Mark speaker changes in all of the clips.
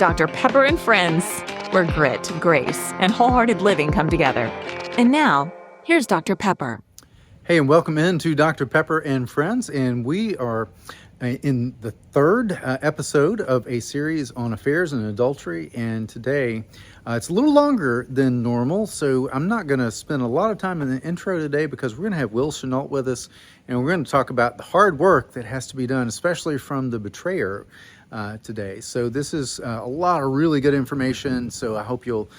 Speaker 1: Dr. Pepper and Friends, where grit, grace, and wholehearted living come together. And now, here's Dr. Pepper.
Speaker 2: Hey, and welcome into Dr. Pepper and Friends, and we are in the third episode of a series on affairs and adultery, and today it's a little longer than normal, so I'm not going to spend a lot of time in the intro today because we're going to have Will Chenault with us, and we're going to talk about the hard work that has to be done, especially from the betrayer today. So this is a lot of really good information, so I hope you'll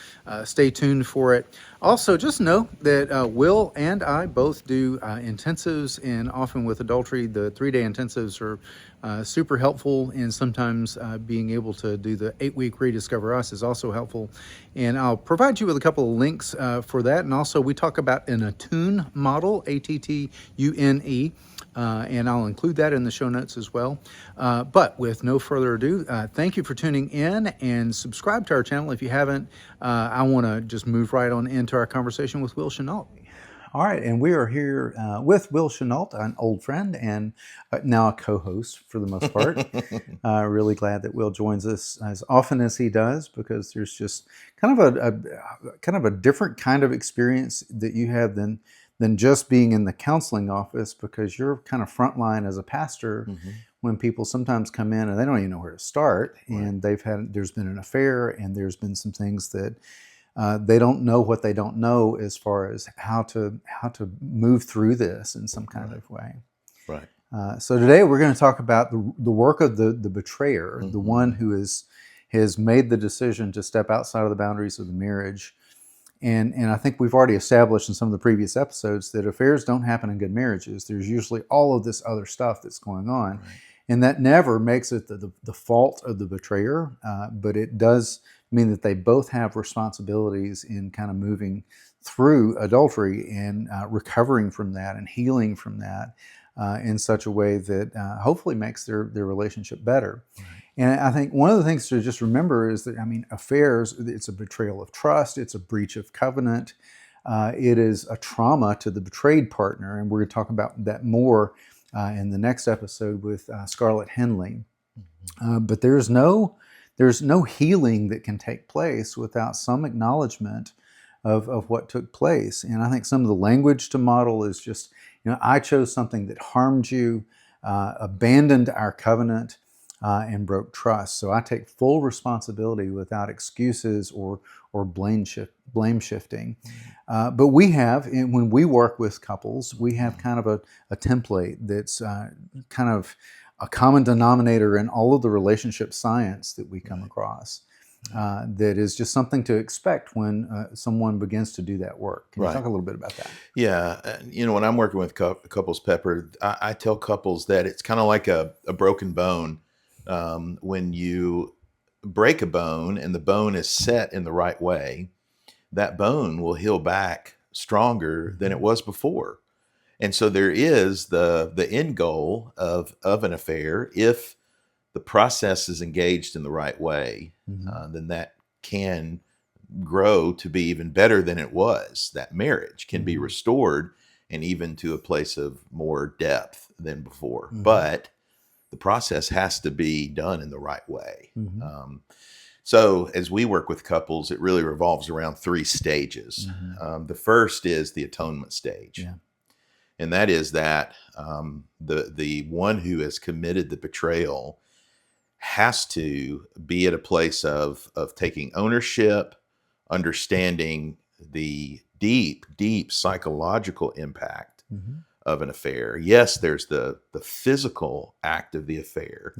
Speaker 2: stay tuned for it. Also, just know that Will and I both do intensives, and often with adultery, the 3-day intensives are super helpful, and sometimes being able to do the 8-week Rediscover Us is also helpful. And I'll provide you with a couple of links for that. And also, we talk about an Attune model, Attune. And I'll include that in the show notes as well. But with no further ado, thank you for tuning in, and subscribe to our channel if you haven't. I want to just move right on into our conversation with Will Chenault. All right, and we are here with Will Chenault, an old friend and now a co-host for the most part. Really glad that Will joins us as often as he does, because there's just kind of a different kind of experience that you have than just being in the counseling office, because you're kind of frontline as a pastor when people sometimes come in and they don't even know where to start, and there's been an affair, and there's been some things that they don't know what they don't know as far as how to move through this in some kind of way.
Speaker 3: Right.
Speaker 2: So today we're going to talk about the work of the betrayer, the one who has made the decision to step outside of the boundaries of the marriage. And I think we've already established in some of the previous episodes that affairs don't happen in good marriages. There's usually all of this other stuff that's going on. Right. And that never makes it the fault of the betrayer, but it does mean that they both have responsibilities in kind of moving through adultery and recovering from that and healing from that in such a way that hopefully makes their relationship better. Right. And I think one of the things to just remember is that, affairs, it's a betrayal of trust, it's a breach of covenant, it is a trauma to the betrayed partner, and we're going to talk about that more in the next episode with Scarlett Henley. But there's no healing that can take place without some acknowledgement of what took place. And I think some of the language to model is just, I chose something that harmed you, abandoned our covenant, and broke trust. So I take full responsibility without excuses or blame shifting. But we have, when we work with couples, we have kind of a template that's kind of a common denominator in all of the relationship science that we come across. That is just something to expect when someone begins to do that work. Can you talk a little bit about that?
Speaker 3: Yeah. When I'm working with couples, Pepper, I tell couples that it's kind of like a broken bone. When you break a bone and the bone is set in the right way, that bone will heal back stronger than it was before. And so there is the end goal of an affair. If the process is engaged in the right way, then that can grow to be even better than it was. That marriage can be restored and even to a place of more depth than before. But the process has to be done in the right way. So as we work with couples, it really revolves around 3 stages. The first is the atonement stage. Yeah. And that is that the one who has committed the betrayal has to be at a place of taking ownership, understanding the deep psychological impact of an affair. Yes, there's the physical act of the affair,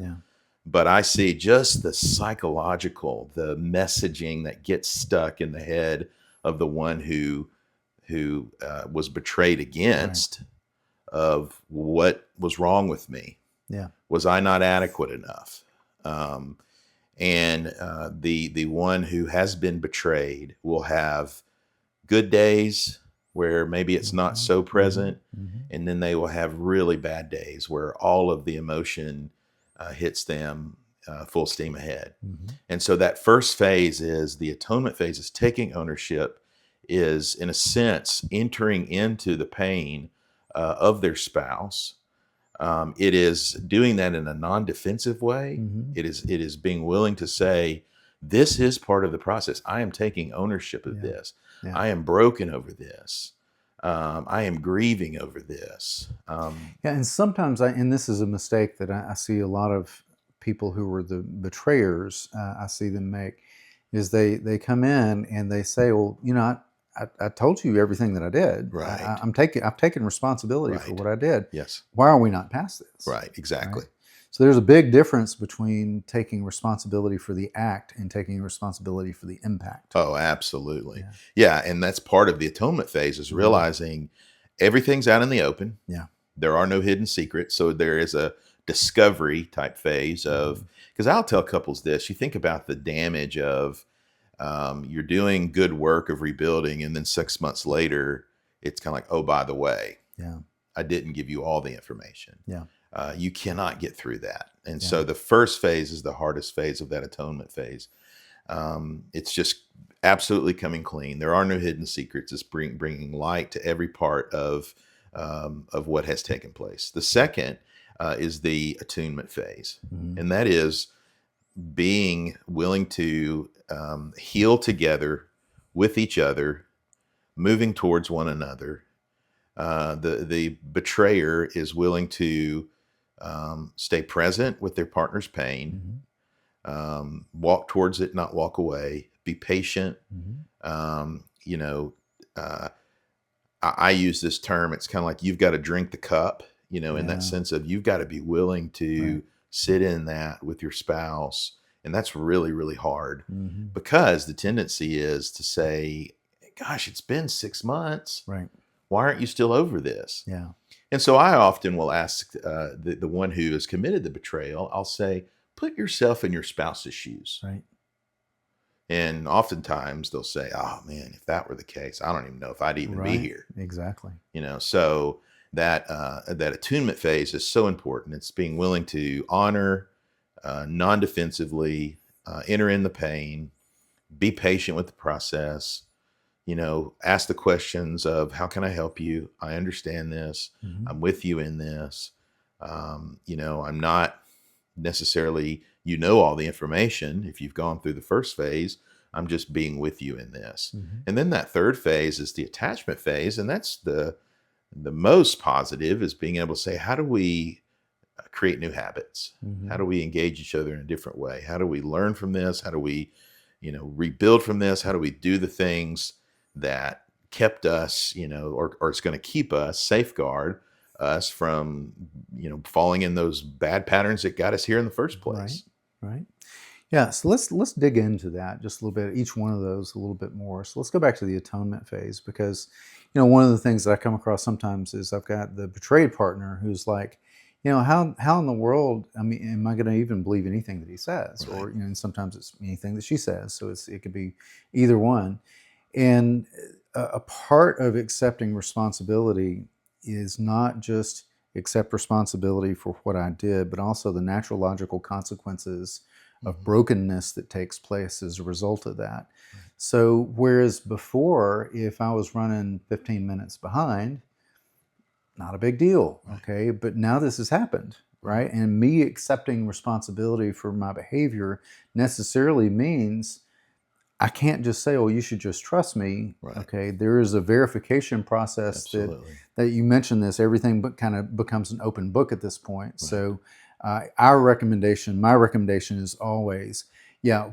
Speaker 3: but I see just the psychological, the messaging that gets stuck in the head of the one who was betrayed against, of what was wrong with me. Yeah. Was I not adequate enough? And the one who has been betrayed will have good days where maybe it's not so present, and then they will have really bad days where all of the emotion hits them full steam ahead. And so that first phase is the atonement phase, is taking ownership, is in a sense entering into the pain of their spouse. It is doing that in a non-defensive way. It is being willing to say, This is part of the process. I am taking ownership of
Speaker 2: Yeah.
Speaker 3: this.
Speaker 2: Yeah.
Speaker 3: I am broken over this. I am grieving over this.
Speaker 2: Yeah, and sometimes and this is a mistake that I see a lot of people who were the betrayers. I see them make is they come in and they say, "Well, I told you everything that I did.
Speaker 3: Right.
Speaker 2: I've taken responsibility for
Speaker 3: Right.
Speaker 2: what I did.
Speaker 3: Yes.
Speaker 2: Why are we not past this?"
Speaker 3: Right. Exactly.
Speaker 2: Right? So there's a big difference between taking responsibility for the act and taking responsibility for the impact.
Speaker 3: Oh, absolutely.
Speaker 2: Yeah.
Speaker 3: Yeah. And that's part of the atonement phase is realizing everything's out in the open.
Speaker 2: Yeah.
Speaker 3: There are no hidden secrets. So there is a discovery type phase of, because I'll tell couples this, you think about the damage of you're doing good work of rebuilding. And then 6 months later, it's kind of like, oh, by the way,
Speaker 2: Yeah.
Speaker 3: I didn't give you all the information.
Speaker 2: Yeah.
Speaker 3: You cannot get through that. And
Speaker 2: Yeah.
Speaker 3: so the first phase is the hardest phase of that atonement phase. It's just absolutely coming clean. There are no hidden secrets. It's bringing light to every part of what has taken place. The second is the attunement phase, and that is being willing to heal together with each other, moving towards one another. The betrayer is willing to stay present with their partner's pain, walk towards it, not walk away, be patient. You know, I use this term. It's kind of like you've got to drink the cup, in that sense of you've got to be willing to sit in that with your spouse. And that's really, really hard because the tendency is to say, gosh, it's been 6 months.
Speaker 2: Right.
Speaker 3: Why aren't you still over this?
Speaker 2: Yeah.
Speaker 3: And so I often will ask the one who has committed the betrayal, I'll say, put yourself in your spouse's shoes.
Speaker 2: Right.
Speaker 3: And oftentimes they'll say, oh man, if that were the case, I don't even know if I'd even be here.
Speaker 2: Exactly.
Speaker 3: So that attunement phase is so important. It's being willing to honor, non-defensively, enter in the pain, be patient with the process, ask the questions of how can I help you? I understand this. I'm with you in this. I'm not necessarily, all the information. If you've gone through the first phase, I'm just being with you in this. And then that third phase is the attachment phase. And that's the most positive, is being able to say, how do we create new habits? How do we engage each other in a different way? How do we learn from this? How do we, rebuild from this? How do we do the things that kept us, or it's going to keep us, safeguard us from, falling in those bad patterns that got us here in the first place.
Speaker 2: Right. Yeah. So let's dig into that just a little bit, each one of those a little bit more. So let's go back to the atonement phase, because, one of the things that I come across sometimes is I've got the betrayed partner who's like, how in the world, am I going to even believe anything that he says?
Speaker 3: Right.
Speaker 2: Or, and sometimes it's anything that she says. So it could be either one. And a part of accepting responsibility is not just accept responsibility for what I did, but also the natural logical consequences of brokenness that takes place as a result of that. So whereas before, if I was running 15 minutes behind, not a big deal, okay? But now this has happened, right? And me accepting responsibility for my behavior necessarily means I can't just say, "Oh, you should just trust me."
Speaker 3: Right.
Speaker 2: Okay, there is a verification process that you mentioned this. Everything but kind of becomes an open book at this point. Right. So, my recommendation is always,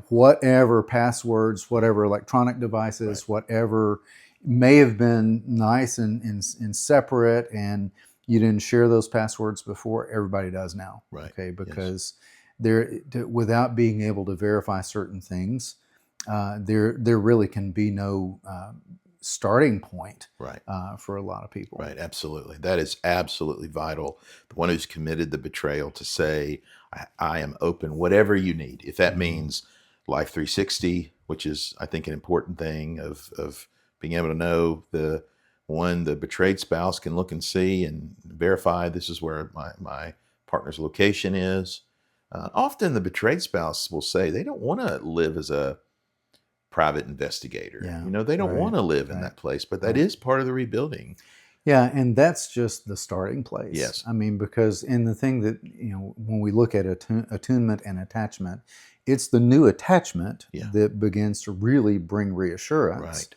Speaker 2: whatever passwords, whatever electronic devices, whatever may have been nice and separate, and you didn't share those passwords before. Everybody does now.
Speaker 3: Right.
Speaker 2: Okay, because without being able to verify certain things. There really can be no starting point for a lot of people.
Speaker 3: Right, absolutely. That is absolutely vital. The one who's committed the betrayal to say, I am open, whatever you need. If that means Life 360, which is, I think, an important thing of being able to know the betrayed spouse can look and see and verify this is where my partner's location is. Often the betrayed spouse will say they don't want to live as a private investigator. They don't want to live in that place, but that is part of the rebuilding.
Speaker 2: Yeah, and that's just the starting place.
Speaker 3: Yes.
Speaker 2: I mean, because in the thing that, when we look at attunement and attachment, it's the new attachment
Speaker 3: Yeah.
Speaker 2: that begins to really bring reassurance.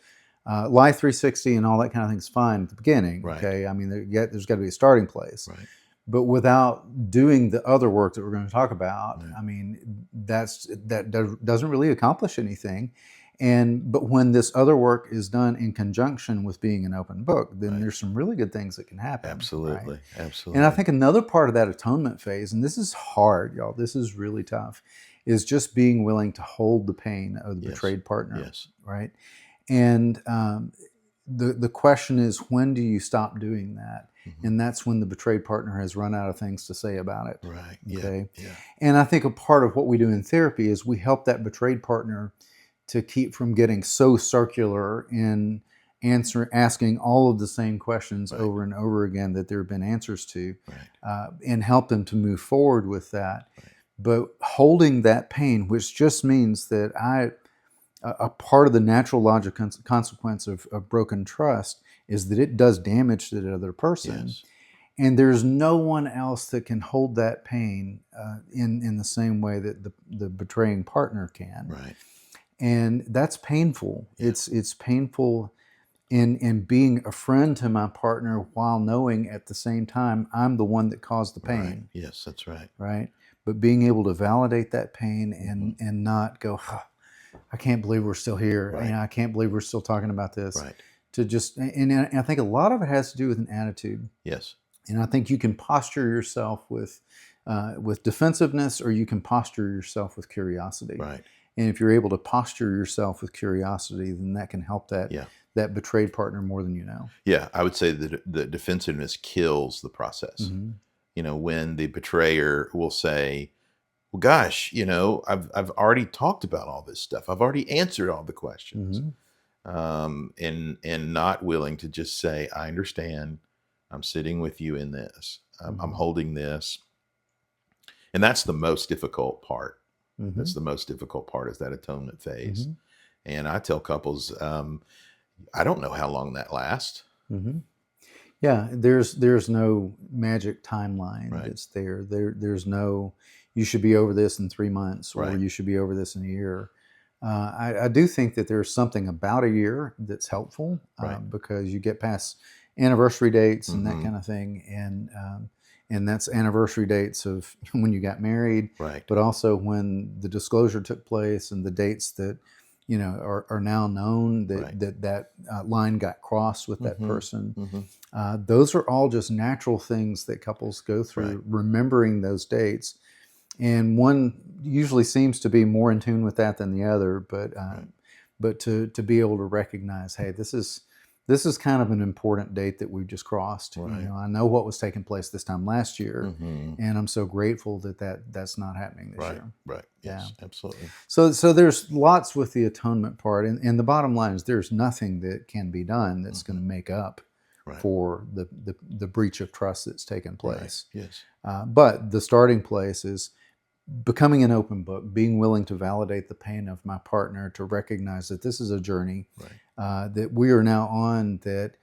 Speaker 3: Right.
Speaker 2: Life 360 and all that kind of thing is fine at the beginning.
Speaker 3: Right.
Speaker 2: Okay. I mean, there's got to be a starting place.
Speaker 3: Right.
Speaker 2: But without doing the other work that we're going to talk about,
Speaker 3: Right.
Speaker 2: I mean, that doesn't really accomplish anything. But when this other work is done in conjunction with being an open book, then
Speaker 3: Right.
Speaker 2: there's some really good things that can happen.
Speaker 3: Absolutely.
Speaker 2: Right?
Speaker 3: Absolutely.
Speaker 2: And I think another part of that atonement phase, and this is hard, y'all, this is really tough, is just being willing to hold the pain of the
Speaker 3: Yes.
Speaker 2: betrayed partner.
Speaker 3: Yes.
Speaker 2: Right. And the question is, when do you stop doing that?
Speaker 3: Mm-hmm.
Speaker 2: And that's when the betrayed partner has run out of things to say about it.
Speaker 3: Right.
Speaker 2: Okay.
Speaker 3: Yeah.
Speaker 2: And I think a part of what we do in therapy is we help that betrayed partner to keep from getting so circular in asking all of the same questions
Speaker 3: Right.
Speaker 2: over and over again that there have been answers to,
Speaker 3: Right.
Speaker 2: and help them to move forward with that.
Speaker 3: Right.
Speaker 2: But holding that pain, which just means that a part of the natural logical consequence of broken trust is that it does damage to the other person.
Speaker 3: Yes.
Speaker 2: And there's no one else that can hold that pain in the same way that the betraying partner can.
Speaker 3: Right.
Speaker 2: And that's painful.
Speaker 3: Yeah.
Speaker 2: It's painful in being a friend to my partner while knowing at the same time I'm the one that caused the pain.
Speaker 3: Right. Yes, that's right.
Speaker 2: Right. But being able to validate that pain
Speaker 3: Mm-hmm.
Speaker 2: and not go, I can't believe we're still here.
Speaker 3: Right.
Speaker 2: I can't believe we're still talking about this.
Speaker 3: Right.
Speaker 2: To just, and I think a lot of it has to do with an attitude.
Speaker 3: Yes.
Speaker 2: And I think you can posture yourself with defensiveness, or you can posture yourself with curiosity.
Speaker 3: Right.
Speaker 2: And if you're able to posture yourself with curiosity, then that can help that
Speaker 3: Yeah.
Speaker 2: that betrayed partner more than you know.
Speaker 3: Yeah. I would say that the defensiveness kills the process.
Speaker 2: Mm-hmm.
Speaker 3: When the betrayer will say, well, gosh, I've already talked about all this stuff. I've already answered all the questions.
Speaker 2: Mm-hmm.
Speaker 3: And not willing to just say, I understand. I'm sitting with you in this. I'm
Speaker 2: Mm-hmm.
Speaker 3: holding this. And that's the most difficult part.
Speaker 2: Mm-hmm.
Speaker 3: That's the most difficult part, is that atonement phase.
Speaker 2: Mm-hmm.
Speaker 3: And I tell couples, I don't know how long that lasts.
Speaker 2: Mm-hmm. Yeah, there's no magic timeline
Speaker 3: Right.
Speaker 2: that's there. There's no, you should be over this in 3 months, or
Speaker 3: Right.
Speaker 2: you should be over this in a year. I do think that there's something about a year that's helpful,
Speaker 3: Right.
Speaker 2: because you get past anniversary dates and that
Speaker 3: Mhm.
Speaker 2: kind of thing, and that's anniversary dates of when you got married,
Speaker 3: Right.
Speaker 2: but also when the disclosure took place, and the dates that are now known that
Speaker 3: Right.
Speaker 2: that line got crossed with that
Speaker 3: Mhm.
Speaker 2: person.
Speaker 3: Mhm.
Speaker 2: Those are all just natural things that couples go through,
Speaker 3: Right.
Speaker 2: remembering those dates. And one usually seems to be more in tune with that than the other, but
Speaker 3: Right.
Speaker 2: but to be able to recognize, hey, this is kind of an important date that we've just crossed.
Speaker 3: Right.
Speaker 2: I know what was taking place this time last year,
Speaker 3: Mhm.
Speaker 2: and I'm so grateful that's not happening this
Speaker 3: Right.
Speaker 2: year.
Speaker 3: Right. Yes, absolutely.
Speaker 2: So there's lots with the atonement part, and the bottom line is there's nothing that can be done that's going to make up
Speaker 3: Right.
Speaker 2: for the breach of trust that's taken place.
Speaker 3: Right. Yes.
Speaker 2: But the starting place is becoming an open book, being willing to validate the pain of my partner, to recognize that this is a journey
Speaker 3: Right.
Speaker 2: that we are now on, that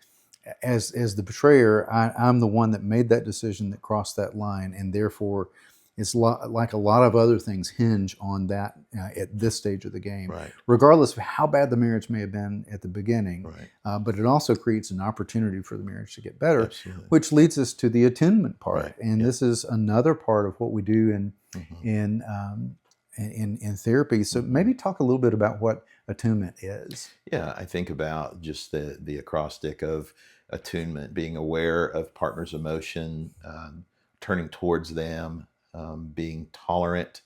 Speaker 2: as the betrayer, I'm the one that made that decision, that crossed that line, and therefore it's like a lot of other things hinge on that at this stage of the game,
Speaker 3: Right.
Speaker 2: regardless of how bad the marriage may have been at the beginning.
Speaker 3: Right.
Speaker 2: But it also creates an opportunity for the marriage to get better,
Speaker 3: Absolutely.
Speaker 2: which leads us to the attunement part.
Speaker 3: Right.
Speaker 2: And
Speaker 3: Yeah.
Speaker 2: this is another part of what we do in
Speaker 3: Mhm.
Speaker 2: in therapy. So maybe talk a little bit about what attunement is.
Speaker 3: Yeah, I think about just the acrostic of attunement, being aware of partner's emotion, turning towards them, being tolerant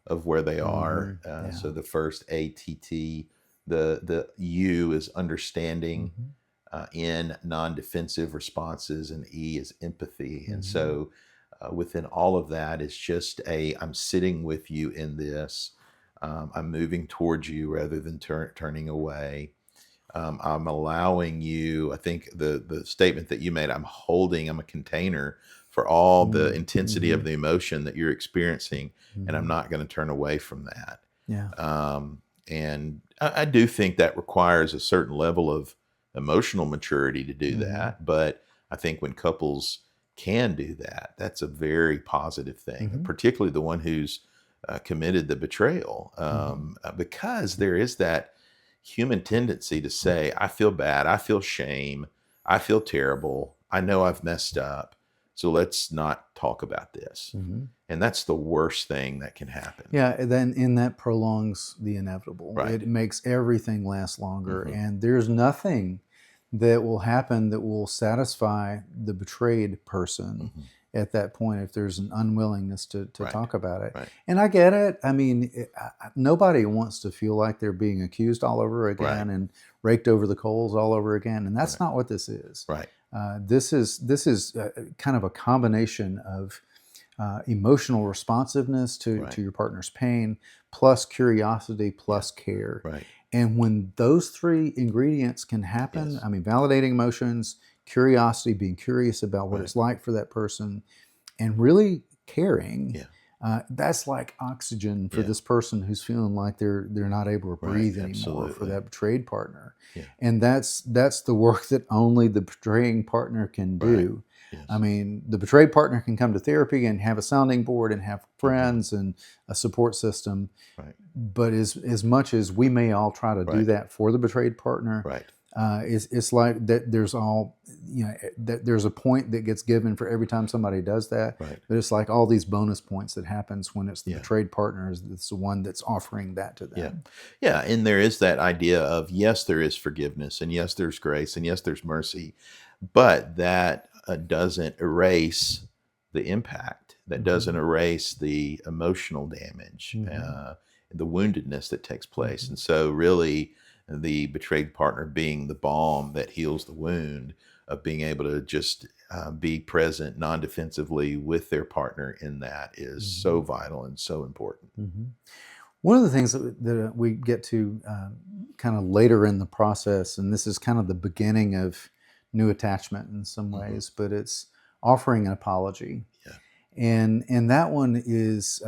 Speaker 3: of where they are.
Speaker 2: Yeah.
Speaker 3: So the first ATT, the U is understanding, N non-defensive responses, and E is empathy. And so within all of that is just I'm sitting with you in this. I'm moving towards you rather than turning away. I'm allowing you, I think the statement that you made, I'm a container for all the intensity of the emotion that you're experiencing, and I'm not going to turn away from that.
Speaker 2: Yeah.
Speaker 3: And I do think that requires a certain level of emotional maturity to do that, but I think when couples can do that, that's a very positive thing,
Speaker 2: Mm-hmm.
Speaker 3: particularly the one who's committed the betrayal, because there is that human tendency to say, I feel bad, I feel shame, I feel terrible, I know I've messed up, so let's not talk about this.
Speaker 2: Mm-hmm.
Speaker 3: And that's the worst thing that can happen.
Speaker 2: Yeah, and that prolongs the inevitable.
Speaker 3: Right.
Speaker 2: It makes everything last longer,
Speaker 3: Mhm.
Speaker 2: and there's nothing that will happen that will satisfy the betrayed person
Speaker 3: Mhm.
Speaker 2: at that point if there's an unwillingness to
Speaker 3: Right.
Speaker 2: talk about it.
Speaker 3: Right.
Speaker 2: And I get it. I mean, nobody wants to feel like they're being accused all over again
Speaker 3: Right.
Speaker 2: and raked over the coals all over again, and that's
Speaker 3: Right.
Speaker 2: not what this is.
Speaker 3: Right.
Speaker 2: This is kind of a combination of emotional responsiveness
Speaker 3: Right.
Speaker 2: to your partner's pain, plus curiosity, plus care.
Speaker 3: Right.
Speaker 2: And when those three ingredients can happen,
Speaker 3: Yes.
Speaker 2: I mean, validating emotions, curiosity, being curious about what
Speaker 3: Right.
Speaker 2: it's like for that person, and really caring,
Speaker 3: Yeah.
Speaker 2: that's like oxygen for
Speaker 3: Yeah.
Speaker 2: this person who's feeling like they're not able to
Speaker 3: Right.
Speaker 2: breathe anymore for
Speaker 3: Absolutely.
Speaker 2: that betrayed partner.
Speaker 3: Yeah.
Speaker 2: And that's the work that only the betraying partner can
Speaker 3: Right.
Speaker 2: do.
Speaker 3: Yes.
Speaker 2: I mean, the betrayed partner can come to therapy and have a sounding board and have friends and a support system.
Speaker 3: Right.
Speaker 2: But as much as we may all try to do
Speaker 3: Right.
Speaker 2: that for the betrayed partner,
Speaker 3: Right.
Speaker 2: it's like that. There's all that there's a point that gets given for every time somebody does that.
Speaker 3: Right.
Speaker 2: But it's like all these bonus points that happens when it's the
Speaker 3: Yeah.
Speaker 2: betrayed partner that's the one that's offering that to them.
Speaker 3: Yeah. And there is that idea of, yes, there is forgiveness, and yes, there's grace, and yes, there's mercy, but that doesn't erase the impact. That
Speaker 2: Mhm.
Speaker 3: doesn't erase the emotional damage,
Speaker 2: Mhm.
Speaker 3: the woundedness that takes place.
Speaker 2: Mhm.
Speaker 3: And so, really, the betrayed partner being the balm that heals the wound, of being able to just be present non-defensively with their partner in that is so vital and so important.
Speaker 2: Mhm. One of the things that we get to kind of later in the process, and this is kind of the beginning of new attachment in some
Speaker 3: Mhm.
Speaker 2: ways, but it's offering an apology.
Speaker 3: Yeah.
Speaker 2: And that one is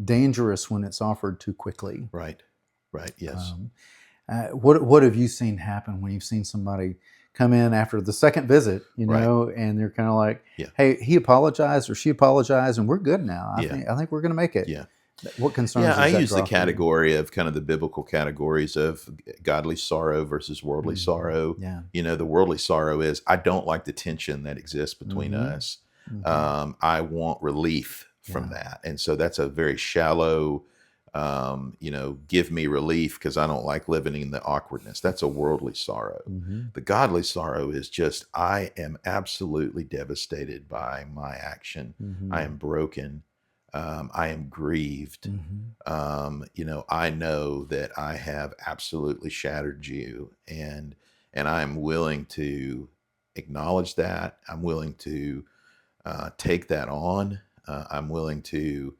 Speaker 2: dangerous when it's offered too quickly.
Speaker 3: Right. Right. Yes.
Speaker 2: What have you seen happen when you've seen somebody come in after the second visit,
Speaker 3: Right.
Speaker 2: and they're kind of like,
Speaker 3: Yeah.
Speaker 2: "Hey, he apologized or she apologized, and we're good now.
Speaker 3: Yeah.
Speaker 2: I think we're going to make it."
Speaker 3: Yeah.
Speaker 2: What concerns
Speaker 3: Yeah,
Speaker 2: does
Speaker 3: I
Speaker 2: that
Speaker 3: use the
Speaker 2: draw for you?
Speaker 3: category of kind of the biblical categories of godly sorrow versus worldly
Speaker 2: Mhm.
Speaker 3: sorrow.
Speaker 2: Yeah.
Speaker 3: The worldly sorrow is, I don't like the tension that exists between
Speaker 2: Mhm.
Speaker 3: us.
Speaker 2: Mhm.
Speaker 3: I want relief from
Speaker 2: Yeah.
Speaker 3: that. And so that's a very shallow, give me relief because I don't like living in the awkwardness. That's a worldly sorrow.
Speaker 2: Mhm.
Speaker 3: The godly sorrow is just, I am absolutely devastated by my action. I am
Speaker 2: Mhm.
Speaker 3: broken. I am grieved.
Speaker 2: Mhm.
Speaker 3: I know that I have absolutely shattered you, and I am willing to acknowledge that. I'm willing to take that on. I'm willing to,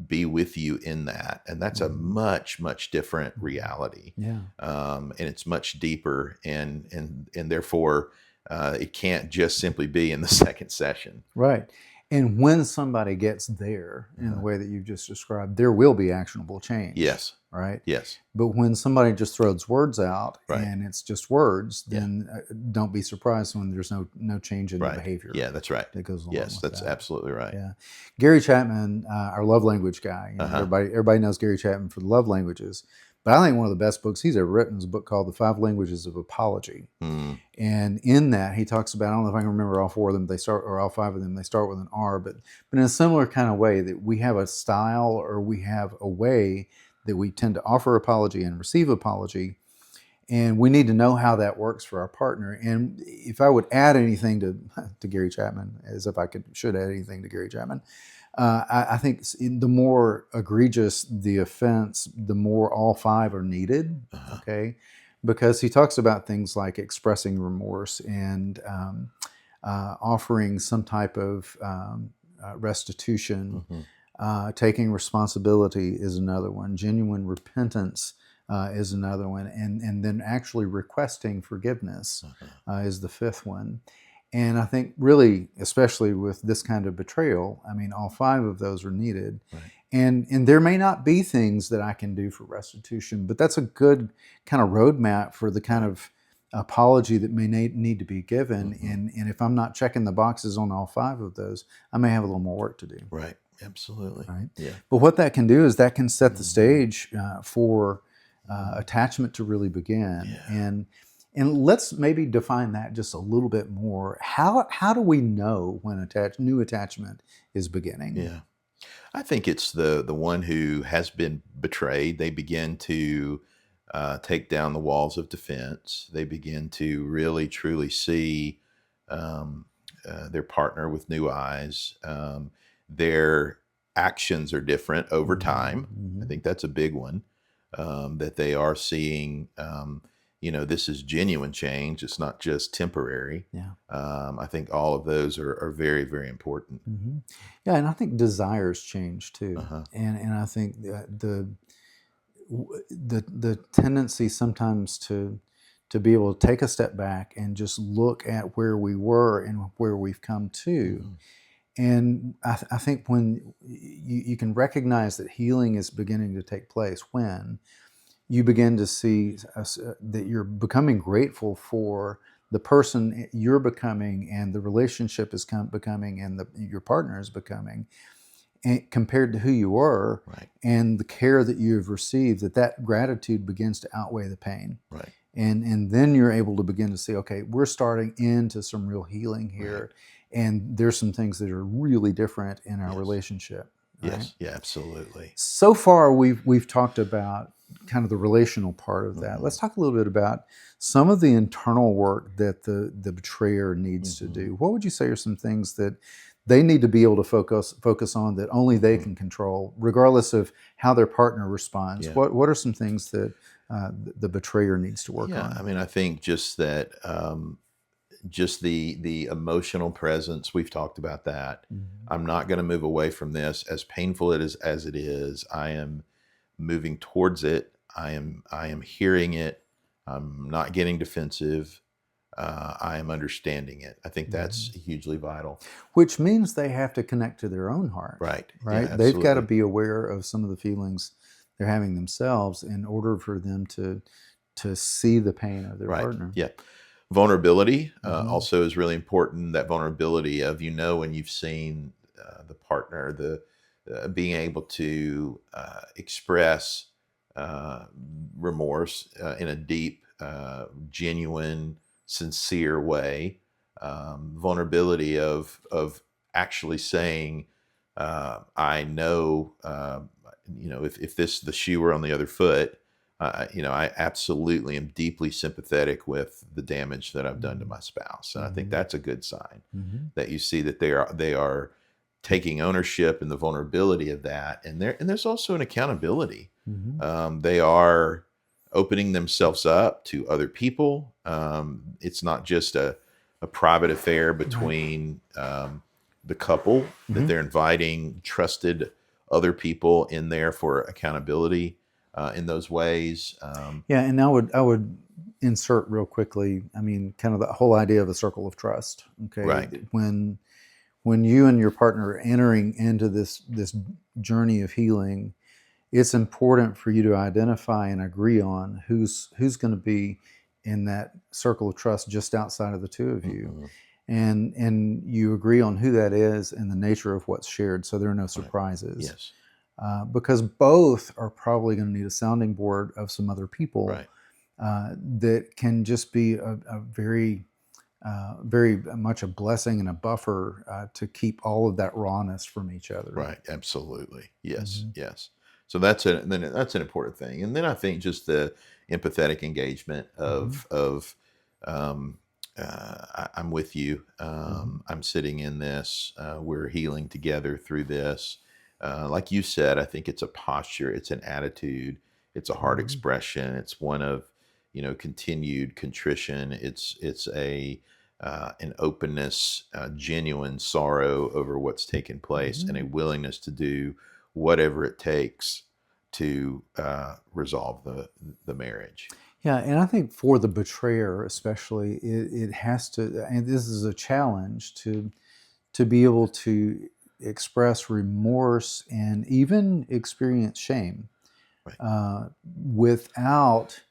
Speaker 3: be with you in that, and that's a
Speaker 2: Mhm.
Speaker 3: much, much different reality,
Speaker 2: Yeah.
Speaker 3: and it's much deeper, and therefore, it can't just simply be in the second session.
Speaker 2: Right. And when somebody gets there in the
Speaker 3: Uh-huh.
Speaker 2: way that you've just described, there will be actionable change,
Speaker 3: Yes.
Speaker 2: right?
Speaker 3: Yes.
Speaker 2: But when somebody just throws words out
Speaker 3: Right.
Speaker 2: and it's just words,
Speaker 3: Yeah.
Speaker 2: then don't be surprised when there's no change in the
Speaker 3: Right.
Speaker 2: behavior
Speaker 3: Yeah, that's right.
Speaker 2: that goes along
Speaker 3: Yes,
Speaker 2: with
Speaker 3: that's
Speaker 2: that.
Speaker 3: absolutely right.
Speaker 2: Yeah. Gary Chapman, our love language guy,
Speaker 3: Uh-huh.
Speaker 2: everybody knows Gary Chapman for the love languages. But I think one of the best books he's ever written is a book called The Five Languages of Apology.
Speaker 3: Mm,
Speaker 2: And in that, he talks about, I don't know if I can remember all four of them, or all five of them, they start with an R, but in a similar kind of way that we have a style or we have a way that we tend to offer apology and receive apology. And we need to know how that works for our partner. And if I would add anything to Gary Chapman, as if should add anything to Gary Chapman, I think the more egregious the offense, the more all five are needed.
Speaker 3: uh-huh.
Speaker 2: Okay, because he talks about things like expressing remorse and offering some type of restitution.
Speaker 3: Mhm.
Speaker 2: Taking responsibility is another one. Genuine repentance is another one, and then actually requesting forgiveness
Speaker 3: Uh-huh.
Speaker 2: is the fifth one. And I think really, especially with this kind of betrayal, I mean, all five of those are needed.
Speaker 3: Right.
Speaker 2: And there may not be things that I can do for restitution, but that's a good kind of roadmap for the kind of apology that may need to be given.
Speaker 3: Mm-hmm.
Speaker 2: And if I'm not checking the boxes on all 5 of those, I may have a little more work to do.
Speaker 3: Right. Absolutely.
Speaker 2: Right.
Speaker 3: Yeah.
Speaker 2: But what that can do is that can set the
Speaker 3: Mhm.
Speaker 2: stage for
Speaker 3: Mhm.
Speaker 2: attachment to really begin.
Speaker 3: Yeah.
Speaker 2: And let's maybe define that just a little bit more. How do we know when new attachment is beginning?
Speaker 3: Yeah. I think it's the one who has been betrayed. They begin to take down the walls of defense. They begin to really truly see um, their partner with new eyes. Their actions are different over time. I
Speaker 2: Mm-hmm.
Speaker 3: think that's a big one. That they are seeing, this is genuine change. It's not just temporary.
Speaker 2: Yeah.
Speaker 3: I think all of those are very, very important.
Speaker 2: Mm-hmm. Yeah, and I think desires change too,
Speaker 3: Uh-huh.
Speaker 2: and I think the tendency sometimes to be able to take a step back and just look at where we were and where we've come to.
Speaker 3: Mhm.
Speaker 2: And I think when you can recognize that healing is beginning to take place when you begin to see that you're becoming grateful for the person you're becoming and the relationship is becoming and your partner is becoming, and compared to who you were,
Speaker 3: Right.
Speaker 2: and the care that you've received, that gratitude begins to outweigh the pain.
Speaker 3: Right.
Speaker 2: And then you're able to begin to see, okay, we're starting into some real healing here, and there's some things that are really different in our
Speaker 3: Yes.
Speaker 2: relationship. Right?
Speaker 3: Yes. Yeah, absolutely.
Speaker 2: So far, we've talked about kind of the relational part of that.
Speaker 3: Mhm.
Speaker 2: Let's talk a little bit about some of the internal work that the betrayer needs to
Speaker 3: Mhm.
Speaker 2: do. What would you say are some things that they need to be able to focus on that only they
Speaker 3: Mhm.
Speaker 2: can control, regardless of how their partner responds?
Speaker 3: Yeah.
Speaker 2: What are some things that the betrayer needs to work
Speaker 3: Yeah.
Speaker 2: on?
Speaker 3: I mean, I think just that, just the emotional presence. We've talked about that.
Speaker 2: Mhm.
Speaker 3: I'm not going to move away from this, as painful it is as it is. I am moving towards it. I am hearing it. I'm not getting defensive. I am understanding it. I think that's
Speaker 2: Mhm.
Speaker 3: hugely vital.
Speaker 2: Which means they have to connect to their own heart,
Speaker 3: Right. Yeah,
Speaker 2: right? They've got to
Speaker 3: absolutely.
Speaker 2: be aware of some of the feelings they're having themselves in order for them to see the pain of their
Speaker 3: Right.
Speaker 2: partner.
Speaker 3: Yeah. Vulnerability
Speaker 2: Hmm.
Speaker 3: also is really important. That vulnerability of, when you've seen the partner, the being able to express uh, remorse in a deep, genuine, sincere way. Vulnerability of actually saying, I know, if the shoe were on the other foot, I absolutely am deeply sympathetic with the damage that I've done to my spouse, and I think
Speaker 2: Hmm.
Speaker 3: that's a good sign
Speaker 2: Hmm.
Speaker 3: that you see that they are taking ownership and the vulnerability of that, and there's also an accountability.
Speaker 2: Hmm.
Speaker 3: They are opening themselves up to other people. It's not just a private affair
Speaker 2: Right.
Speaker 3: between the couple, that
Speaker 2: Hmm.
Speaker 3: they're inviting trusted other people in there for accountability in those ways.
Speaker 2: Yeah, and I would insert real quickly. I mean, kind of the whole idea of a circle of trust. Okay,
Speaker 3: Right.
Speaker 2: when you and your partner are entering into this journey of healing, it's important for you to identify and agree on who's going to be in that circle of trust just outside of the two of you,
Speaker 3: Mhm.
Speaker 2: and you agree on who that is and the nature of what's shared, so there are no
Speaker 3: Right.
Speaker 2: surprises.
Speaker 3: Yes.
Speaker 2: Because both are probably going to need a sounding board of some other people
Speaker 3: Right.
Speaker 2: that can just be a very much a blessing and a buffer to keep all of that rawness from each other.
Speaker 3: Right. Absolutely. Yes.
Speaker 2: Hmm.
Speaker 3: Yes. So that's an important thing. And then I think just the empathetic engagement
Speaker 2: Hmm.
Speaker 3: of I'm with you.
Speaker 2: Hmm.
Speaker 3: I'm sitting in this. We're healing together through this. Like you said, I think it's a posture. It's an attitude. It's a heart
Speaker 2: Hmm.
Speaker 3: expression. It's one of continued contrition. It's an openness, genuine sorrow over what's taken place, and a
Speaker 2: Hmm.
Speaker 3: willingness to do whatever it takes to resolve the marriage.
Speaker 2: Yeah, and I think for the betrayer, especially, it has to, and this is a challenge to be able to express remorse and even experience shame
Speaker 3: Right.
Speaker 2: without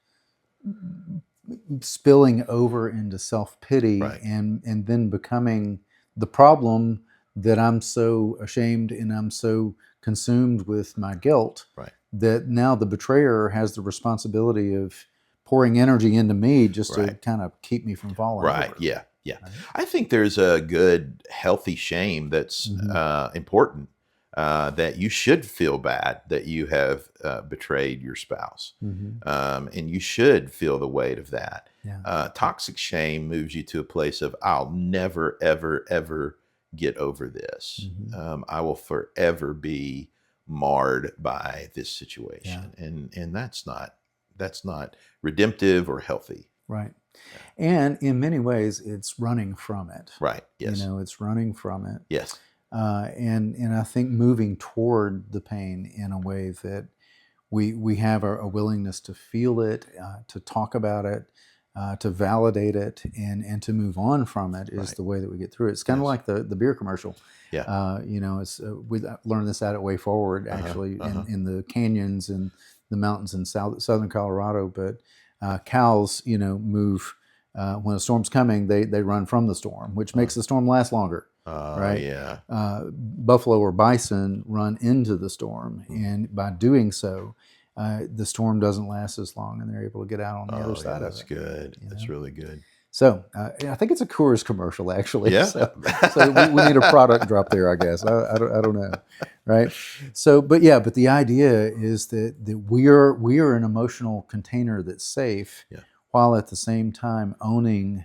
Speaker 2: spilling over into self-pity
Speaker 3: Right.
Speaker 2: and then becoming the problem that I'm so ashamed and I'm so consumed with my guilt
Speaker 3: Right.
Speaker 2: that now the betrayer has the responsibility of pouring energy into me just to
Speaker 3: Right.
Speaker 2: kind of keep me from falling
Speaker 3: Right.
Speaker 2: over.
Speaker 3: Yeah. Yeah.
Speaker 2: Right?
Speaker 3: I think there's a good, healthy shame that's
Speaker 2: Mm-hmm.
Speaker 3: important. That you should feel bad that you have betrayed your spouse,
Speaker 2: Mm-hmm.
Speaker 3: and you should feel the weight of that.
Speaker 2: Yeah.
Speaker 3: Toxic shame moves you to a place of I'll never, ever, ever get over this.
Speaker 2: Mm-hmm.
Speaker 3: I will forever be marred by this
Speaker 2: Yeah.
Speaker 3: situation, and that's not redemptive or healthy.
Speaker 2: Right.
Speaker 3: Yeah.
Speaker 2: And in many ways, it's running from it.
Speaker 3: Right. Yes.
Speaker 2: It's running from it.
Speaker 3: Yes.
Speaker 2: And I think moving toward the pain in a way that we have a willingness to feel it, to talk about it, to validate it, and to move on from it is
Speaker 3: Right.
Speaker 2: the way that we get through it. It's kind of
Speaker 3: Yes.
Speaker 2: like the beer commercial.
Speaker 3: Yeah.
Speaker 2: It's we learned this out at Way Forward actually in the canyons and the mountains in southern Colorado. But cows, move when a storm's coming. They run from the storm, which makes the storm last longer. Right?
Speaker 3: Yeah.
Speaker 2: Buffalo or bison run into the storm, and by doing so, the storm doesn't last as long, and they're able to get out on the other side
Speaker 3: That's
Speaker 2: of it.
Speaker 3: good. That's really good.
Speaker 2: So I think it's a Coors commercial, actually.
Speaker 3: Yeah.
Speaker 2: So we need a product drop there, I guess. I don't know, right? So, but the idea is that we are an emotional container that's safe,
Speaker 3: Yeah.
Speaker 2: while at the same time owning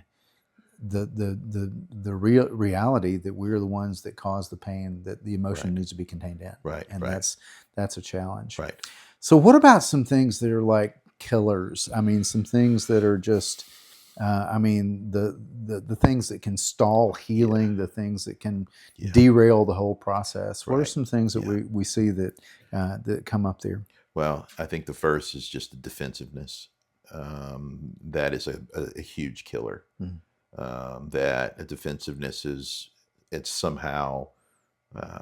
Speaker 2: the real reality that we're the ones that cause the pain, that the emotion needs to be contained in.
Speaker 3: Right.
Speaker 2: And
Speaker 3: Right.
Speaker 2: that's a challenge.
Speaker 3: Right.
Speaker 2: So what about some things that are like killers? I mean, some things that are just, the things that can stall healing, the things that can derail the whole process. What are
Speaker 3: Right.
Speaker 2: some things that we see that come up there?
Speaker 3: Well, I think the first is just the defensiveness. That is a huge killer.
Speaker 2: Mhm.
Speaker 3: That a defensiveness it's somehow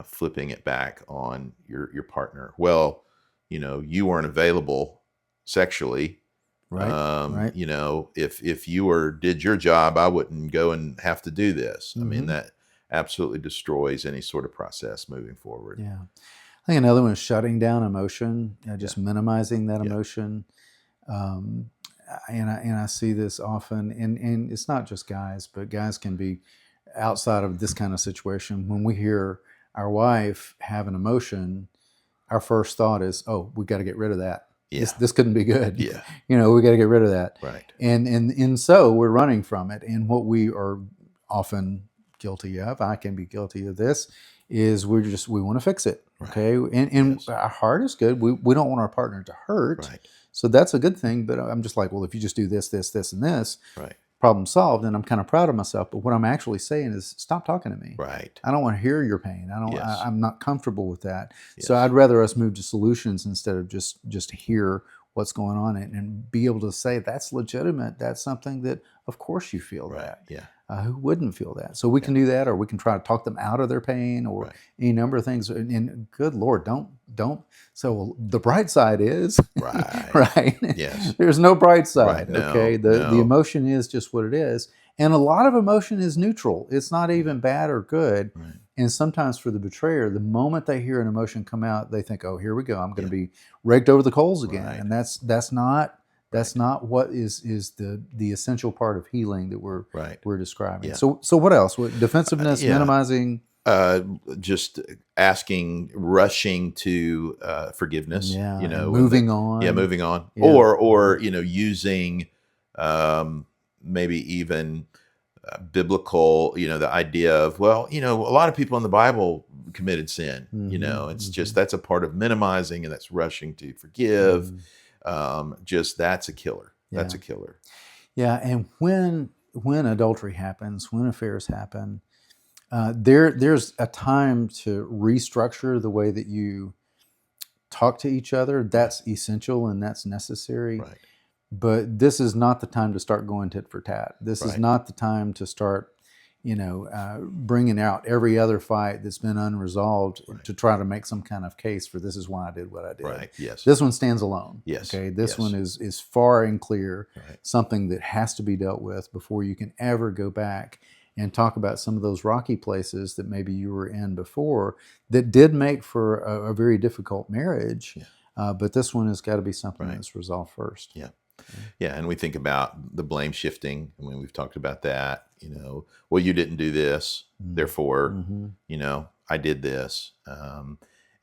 Speaker 3: flipping it back on your partner. Well, you weren't available sexually.
Speaker 2: Right. Right.
Speaker 3: If you did your job, I wouldn't go and have to do this. I mean,
Speaker 2: Mhm.
Speaker 3: that absolutely destroys any sort of process moving forward.
Speaker 2: Yeah. I think another one is shutting down emotion, just minimizing that
Speaker 3: Yeah.
Speaker 2: emotion. And I see this often, and it's not just guys, but guys can be outside of this kind of situation. When we hear our wife have an emotion, our first thought is, "Oh, we got to get rid of that.
Speaker 3: Yeah.
Speaker 2: This couldn't be good.
Speaker 3: Yeah.
Speaker 2: We got to get rid of that."
Speaker 3: Right.
Speaker 2: And so we're running from it. And what we are often guilty of, I can be guilty of this, is we want to fix it.
Speaker 3: Right.
Speaker 2: Okay. And our heart is good. We don't want our partner to hurt.
Speaker 3: Right.
Speaker 2: So that's a good thing. But I'm just like, well, if you just do this, this, this, and this,
Speaker 3: Right.
Speaker 2: problem solved. And I'm kind of proud of myself. But what I'm actually saying is, stop talking to me.
Speaker 3: Right.
Speaker 2: I don't want to hear your pain.
Speaker 3: Yes.
Speaker 2: I'm not comfortable with that.
Speaker 3: Yes.
Speaker 2: So I'd rather us move to solutions instead of just hear what's going on and be able to say that's legitimate. That's something that, of course, you feel
Speaker 3: Right.
Speaker 2: that.
Speaker 3: Yeah.
Speaker 2: Who wouldn't feel that? So we can do that, or we can try to talk them out of their pain, or any number of things. And good Lord, don't. So the bright side is,
Speaker 3: Right.
Speaker 2: right?
Speaker 3: Yes.
Speaker 2: There's no bright side.
Speaker 3: Right. No,
Speaker 2: Okay. The emotion is just what it is. And a lot of emotion is neutral. It's not even bad or good.
Speaker 3: Right.
Speaker 2: And sometimes for the betrayer, the moment they hear an emotion come out, they think, "Oh, here we go. I'm going to be raked over the coals again."
Speaker 3: Right.
Speaker 2: And that's not what is the essential part of healing that we're describing.
Speaker 3: Yeah.
Speaker 2: So what else? What, defensiveness, minimizing,
Speaker 3: just rushing to forgiveness.
Speaker 2: and moving on.
Speaker 3: Yeah, moving on,
Speaker 2: Yeah.
Speaker 3: or using maybe even biblical. The idea of, well, a lot of people in the Bible committed sin. It's just that's a part of minimizing, and that's rushing to forgive. Just that's a killer. That's a killer.
Speaker 2: Yeah, and when adultery happens, when affairs happen, there's a time to restructure the way that you talk to each other. That's essential and that's necessary.
Speaker 3: Right.
Speaker 2: But this is not the time to start going tit for tat. This is not the time to start, bringing out every other fight that's been unresolved to try to make some kind of case for this is why I did what I did.
Speaker 3: Right. Yes.
Speaker 2: This one stands alone.
Speaker 3: Yes.
Speaker 2: Okay. This
Speaker 3: Yes.
Speaker 2: one is far and clear,
Speaker 3: Right.
Speaker 2: something that has to be dealt with before you can ever go back and talk about some of those rocky places that maybe you were in before that did make for a very difficult marriage.
Speaker 3: Yeah.
Speaker 2: But this one has got to be something
Speaker 3: Right.
Speaker 2: that's resolved first.
Speaker 3: Yeah. Yeah, and we think about the blame shifting. I mean, we've talked about that. Well, you didn't do this, therefore,
Speaker 2: Mm-hmm.
Speaker 3: I did this,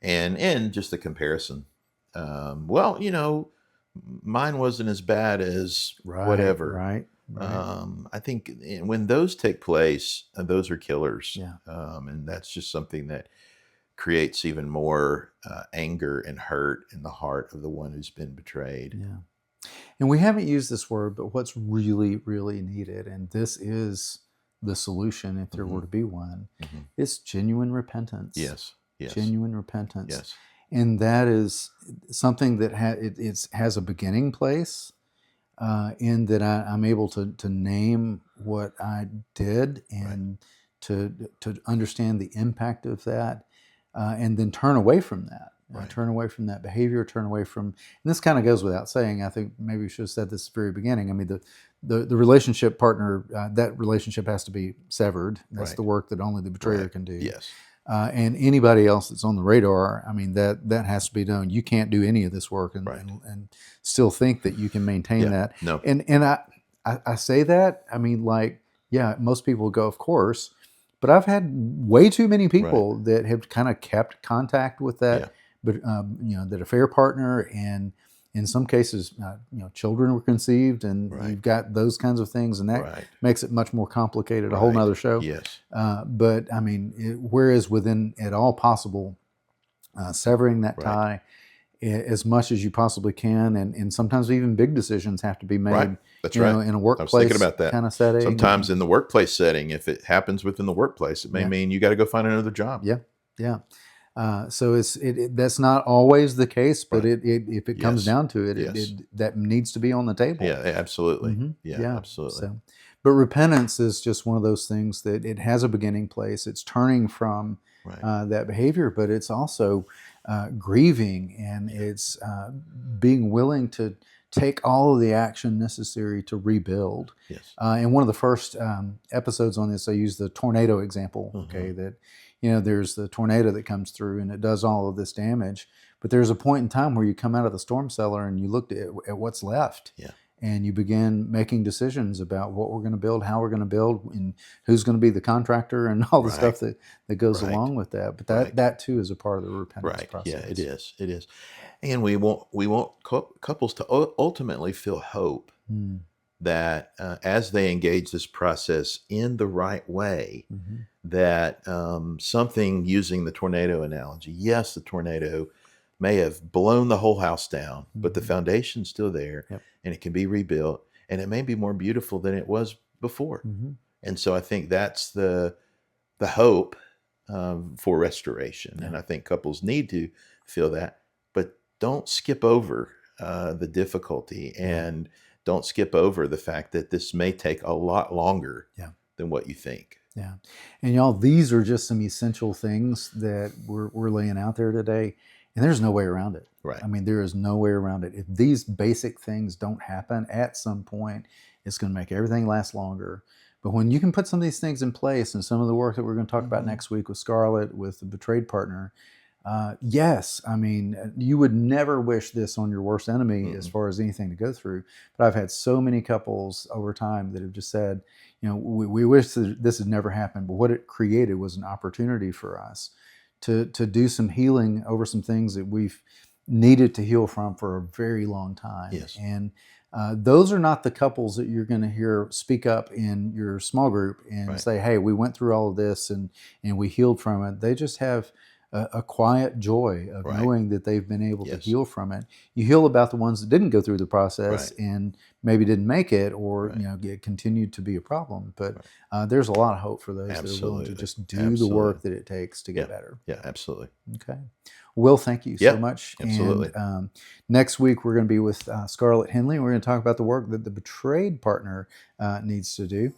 Speaker 3: and just the comparison. Well, mine wasn't as bad as whatever.
Speaker 2: Right.
Speaker 3: I think when those take place, those are killers.
Speaker 2: Yeah.
Speaker 3: And that's just something that creates even more anger and hurt in the heart of the one who's been betrayed.
Speaker 2: Yeah. And we haven't used this word, but what's really, really needed, and this is the solution if there were to be one, is genuine repentance.
Speaker 3: Yes. Yes.
Speaker 2: Genuine repentance.
Speaker 3: Yes.
Speaker 2: And that is something that has a beginning place, in that I'm able to name what I did and to understand the impact of that, and then turn away from that.
Speaker 3: Right.
Speaker 2: Turn away from that behavior, turn away from, and this kind of goes without saying. I think maybe we should have said this at the very beginning. I mean, the relationship partner, that relationship has to be severed. That's
Speaker 3: Right.
Speaker 2: the work that only the betrayer can do.
Speaker 3: Yes.
Speaker 2: And anybody else that's on the radar, I mean, that has to be done. You can't do any of this work and still think that you can maintain that.
Speaker 3: No.
Speaker 2: And I say that, I mean, like, yeah, most people go, of course, but I've had way too many people that have kind of kept contact with that. But that affair partner, and in some cases, children were conceived, and you've got those kinds of things, and that makes it much more complicated. A whole nother show.
Speaker 3: Yes.
Speaker 2: But I mean, whereas within at all possible, severing that tie as much as you possibly can, and sometimes even big decisions have to be made.
Speaker 3: Right. That's right.
Speaker 2: In a workplace
Speaker 3: I was thinking about that
Speaker 2: kind of setting.
Speaker 3: Sometimes in the workplace setting, if it happens within the workplace, it may mean you got to go find another job.
Speaker 2: Yeah. Yeah. So that's not always the case, but if it comes down to it, that needs to be on the table.
Speaker 3: Yeah, absolutely.
Speaker 2: Mm-hmm.
Speaker 3: Yeah, absolutely.
Speaker 2: So, but repentance is just one of those things that it has a beginning place. It's turning from that behavior, but it's also grieving, and it's being willing to take all of the action necessary to rebuild.
Speaker 3: Yes.
Speaker 2: And one of the first episodes on this, I used the tornado example. Okay, that. There's the tornado that comes through and it does all of this damage. But there's a point in time where you come out of the storm cellar and you look at what's left.
Speaker 3: Yeah.
Speaker 2: And you begin making decisions about what we're going to build, how we're going to build, and who's going to be the contractor, and all the stuff that goes along with that. But that too is a part of the repentance process.
Speaker 3: Yeah, it is. It is. And we want couples to ultimately feel hope that as they engage this process in the right way, that something, using the tornado analogy, yes, the tornado may have blown the whole house down, but the foundation's still there, and it can be rebuilt, and it may be more beautiful than it was before. And so I think that's the hope for restoration. And I think couples need to feel that, but don't skip over the difficulty, and don't skip over the fact that this may take a lot longer than what you think.
Speaker 2: Yeah. And y'all, these are just some essential things that we're laying out there today, and there's no way around it.
Speaker 3: Right.
Speaker 2: I mean, there is no way around it. If these basic things don't happen at some point, it's going to make everything last longer. But when you can put some of these things in place, and some of the work that we're going to talk about next week with Scarlett, with the betrayed partner, yes, I mean, you would never wish this on your worst enemy as far as anything to go through. But I've had so many couples over time that have just said, we wish that this had never happened, but what it created was an opportunity for us to do some healing over some things that we've needed to heal from for a very long time.
Speaker 3: Yes.
Speaker 2: And those are not the couples that you're going to hear speak up in your small group and say, hey, we went through all of this and we healed from it. They just have a quiet joy of knowing that they've been able to heal from it. You heal about the ones that didn't go through the process and maybe didn't make it, or continued to be a problem. But there's a lot of hope for those that are willing to just do the work that it takes to get better.
Speaker 3: Yeah, absolutely.
Speaker 2: Okay. Will, thank you so much.
Speaker 3: Absolutely.
Speaker 2: And next week we're going to be with Scarlett Henley. We're going to talk about the work that the betrayed partner needs to do.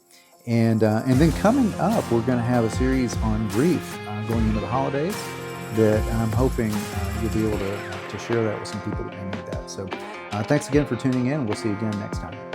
Speaker 2: And then coming up, we're going to have a series on grief going into the holidays that I'm hoping you'll be able to share that with some people that may need that. So thanks again for tuning in. We'll see you again next time.